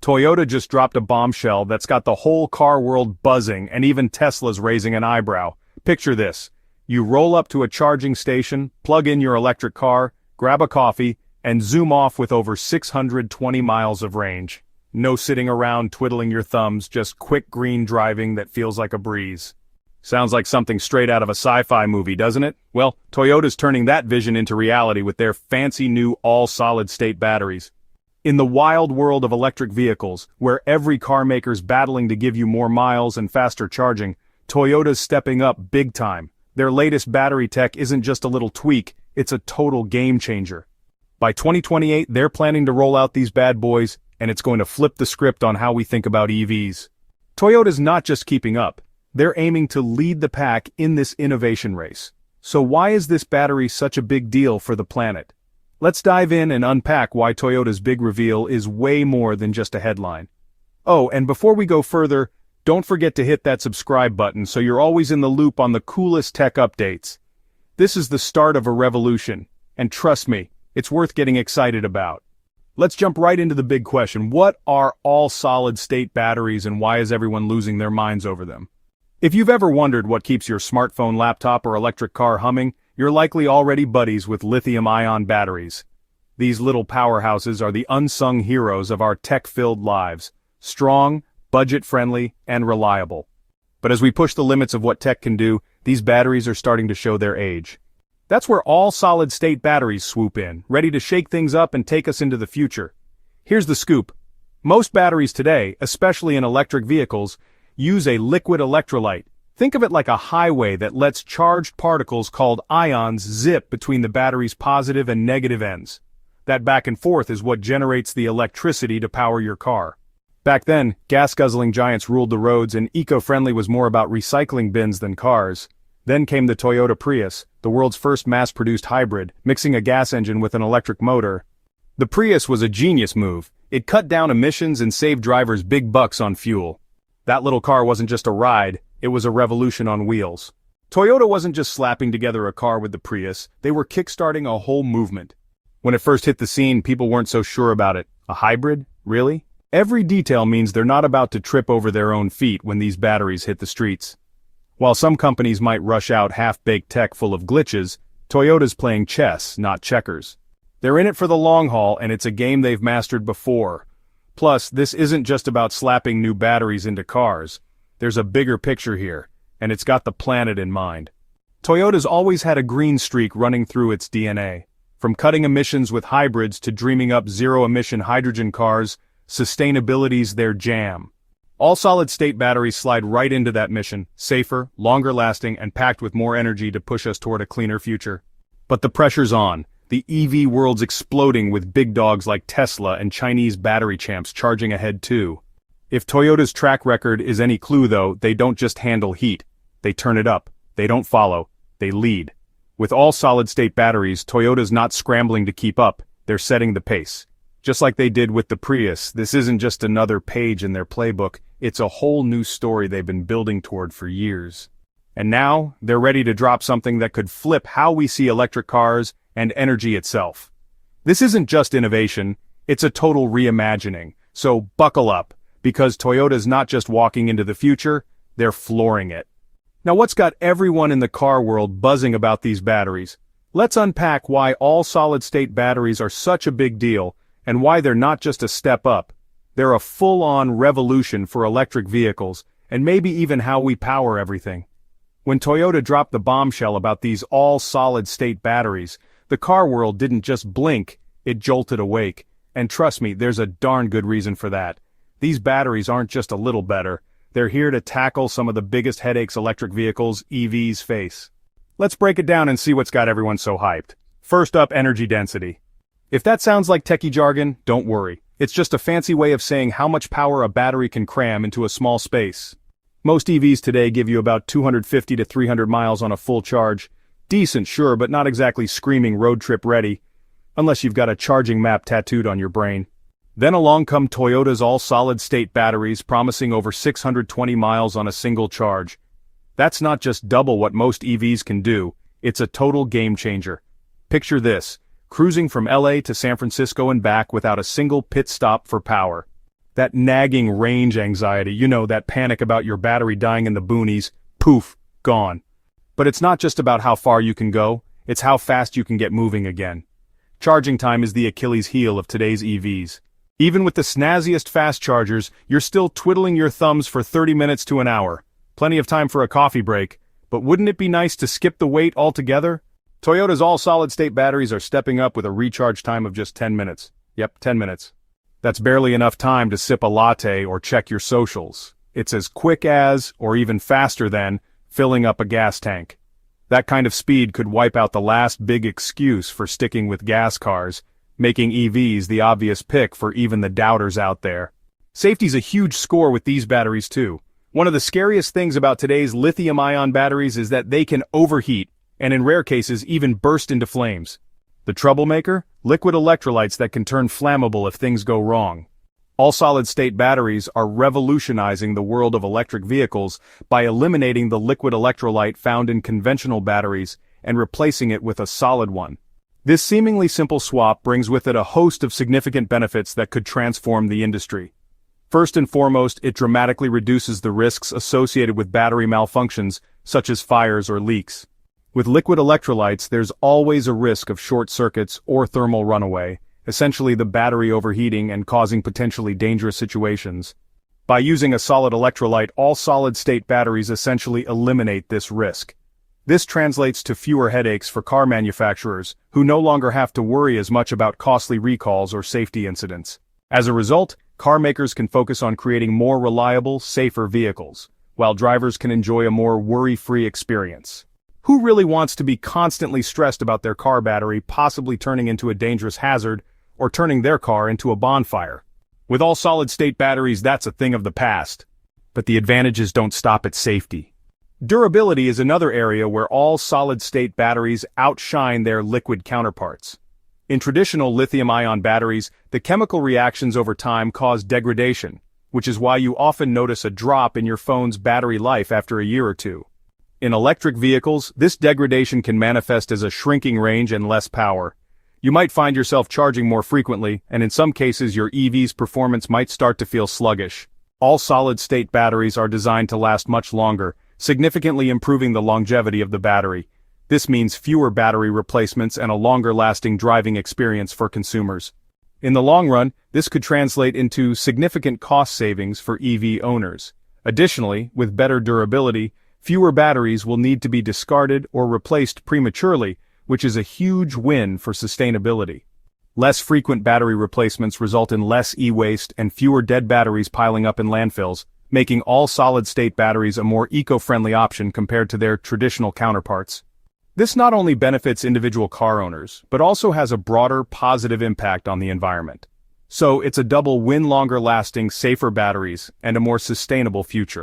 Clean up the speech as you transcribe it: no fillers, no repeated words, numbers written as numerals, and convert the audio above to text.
Toyota just dropped a bombshell that's got the whole car world buzzing and even Tesla's raising an eyebrow. Picture this. You roll up to a charging station, plug in your electric car, grab a coffee, and zoom off with over 620 miles of range. No sitting around twiddling your thumbs, just quick green driving that feels like a breeze. Sounds like something straight out of a sci-fi movie, doesn't it? Well, Toyota's turning that vision into reality with their fancy new all-solid-state batteries. In the wild world of electric vehicles, where every car maker's battling to give you more miles and faster charging, Toyota's stepping up big time. Their latest battery tech isn't just a little tweak, it's a total game changer. By 2028, they're planning to roll out these bad boys, and it's going to flip the script on how we think about EVs. Toyota's not just keeping up, they're aiming to lead the pack in this innovation race. So why is this battery such a big deal for the planet? Let's dive in and unpack why Toyota's big reveal is way more than just a headline. Oh, and before we go further, don't forget to hit that subscribe button so you're always in the loop on the coolest tech updates. This is the start of a revolution, and trust me, it's worth getting excited about. Let's jump right into the big question. What are all-solid-state batteries and why is everyone losing their minds over them? If you've ever wondered what keeps your smartphone, laptop, or electric car humming, you're likely already buddies with lithium-ion batteries. These little powerhouses are the unsung heroes of our tech-filled lives. Strong, budget-friendly, and reliable. But as we push the limits of what tech can do, these batteries are starting to show their age. That's where all solid-state batteries swoop in, ready to shake things up and take us into the future. Here's the scoop. Most batteries today, especially in electric vehicles, use a liquid electrolyte. Think of it like a highway that lets charged particles called ions zip between the battery's positive and negative ends. That back and forth is what generates the electricity to power your car. Back then, gas-guzzling giants ruled the roads and eco-friendly was more about recycling bins than cars. Then came the Toyota Prius, the world's first mass-produced hybrid, mixing a gas engine with an electric motor. The Prius was a genius move. It cut down emissions and saved drivers big bucks on fuel. That little car wasn't just a ride, it was a revolution on wheels. Toyota wasn't just slapping together a car with the Prius, they were kickstarting a whole movement. When it first hit the scene, people weren't so sure about it. A hybrid? Really? Every detail means they're not about to trip over their own feet when these batteries hit the streets. While some companies might rush out half-baked tech full of glitches, Toyota's playing chess, not checkers. They're in it for the long haul, and it's a game they've mastered before. Plus, this isn't just about slapping new batteries into cars. There's a bigger picture here, and it's got the planet in mind. Toyota's always had a green streak running through its DNA. From cutting emissions with hybrids to dreaming up zero-emission hydrogen cars, sustainability's their jam. All solid-state batteries slide right into that mission, safer, longer-lasting, and packed with more energy to push us toward a cleaner future. But the pressure's on. The EV world's exploding with big dogs like Tesla and Chinese battery champs charging ahead too. If Toyota's track record is any clue though, they don't just handle heat. They turn it up. They don't follow. They lead. With all solid-state batteries, Toyota's not scrambling to keep up. They're setting the pace. Just like they did with the Prius, this isn't just another page in their playbook, it's a whole new story they've been building toward for years. And now, they're ready to drop something that could flip how we see electric cars and energy itself. This isn't just innovation, it's a total reimagining. So buckle up, because Toyota's not just walking into the future, they're flooring it. Now what's got everyone in the car world buzzing about these batteries? Let's unpack why all solid-state batteries are such a big deal, and why they're not just a step up. They're a full-on revolution for electric vehicles, and maybe even how we power everything. When Toyota dropped the bombshell about these all-solid-state batteries, the car world didn't just blink, it jolted awake. And trust me, there's a darn good reason for that. These batteries aren't just a little better, they're here to tackle some of the biggest headaches electric vehicles, EVs, face. Let's break it down and see what's got everyone so hyped. First up, energy density. If that sounds like techie jargon, don't worry. It's just a fancy way of saying how much power a battery can cram into a small space. Most EVs today give you about 250 to 300 miles on a full charge. Decent, sure, but not exactly screaming road trip ready. Unless you've got a charging map tattooed on your brain. Then along come Toyota's all-solid-state batteries promising over 620 miles on a single charge. That's not just double what most EVs can do, it's a total game changer. Picture this. Cruising from LA to San Francisco and back without a single pit stop for power. That nagging range anxiety, that panic about your battery dying in the boonies, poof, gone. But it's not just about how far you can go, it's how fast you can get moving again. Charging time is the Achilles heel of today's EVs. Even with the snazziest fast chargers, you're still twiddling your thumbs for 30 minutes to an hour. Plenty of time for a coffee break, but wouldn't it be nice to skip the wait altogether? Toyota's all-solid-state batteries are stepping up with a recharge time of just 10 minutes. Yep, 10 minutes. That's barely enough time to sip a latte or check your socials. It's as quick as, or even faster than, filling up a gas tank. That kind of speed could wipe out the last big excuse for sticking with gas cars, making EVs the obvious pick for even the doubters out there. Safety's a huge score with these batteries too. One of the scariest things about today's lithium-ion batteries is that they can overheat, and in rare cases even burst into flames. The troublemaker? Liquid electrolytes that can turn flammable if things go wrong. All-solid-state batteries are revolutionizing the world of electric vehicles by eliminating the liquid electrolyte found in conventional batteries and replacing it with a solid one. This seemingly simple swap brings with it a host of significant benefits that could transform the industry. First and foremost, it dramatically reduces the risks associated with battery malfunctions, such as fires or leaks. With liquid electrolytes, there's always a risk of short circuits or thermal runaway, essentially the battery overheating and causing potentially dangerous situations. By using a solid electrolyte, all solid-state batteries essentially eliminate this risk. This translates to fewer headaches for car manufacturers, who no longer have to worry as much about costly recalls or safety incidents. As a result, car makers can focus on creating more reliable, safer vehicles, while drivers can enjoy a more worry-free experience. Who really wants to be constantly stressed about their car battery possibly turning into a dangerous hazard or turning their car into a bonfire? With all solid-state batteries, that's a thing of the past. But the advantages don't stop at safety. Durability is another area where all solid-state batteries outshine their liquid counterparts. In traditional lithium-ion batteries, the chemical reactions over time cause degradation, which is why you often notice a drop in your phone's battery life after a year or two. In electric vehicles, this degradation can manifest as a shrinking range and less power. You might find yourself charging more frequently, and in some cases your EV's performance might start to feel sluggish. All solid-state batteries are designed to last much longer, significantly improving the longevity of the battery. This means fewer battery replacements and a longer-lasting driving experience for consumers. In the long run, this could translate into significant cost savings for EV owners. Additionally, with better durability, fewer batteries will need to be discarded or replaced prematurely, which is a huge win for sustainability. Less frequent battery replacements result in less e-waste and fewer dead batteries piling up in landfills, making all solid-state batteries a more eco-friendly option compared to their traditional counterparts. This not only benefits individual car owners, but also has a broader positive impact on the environment. So it's a double win: longer-lasting, safer batteries and a more sustainable future.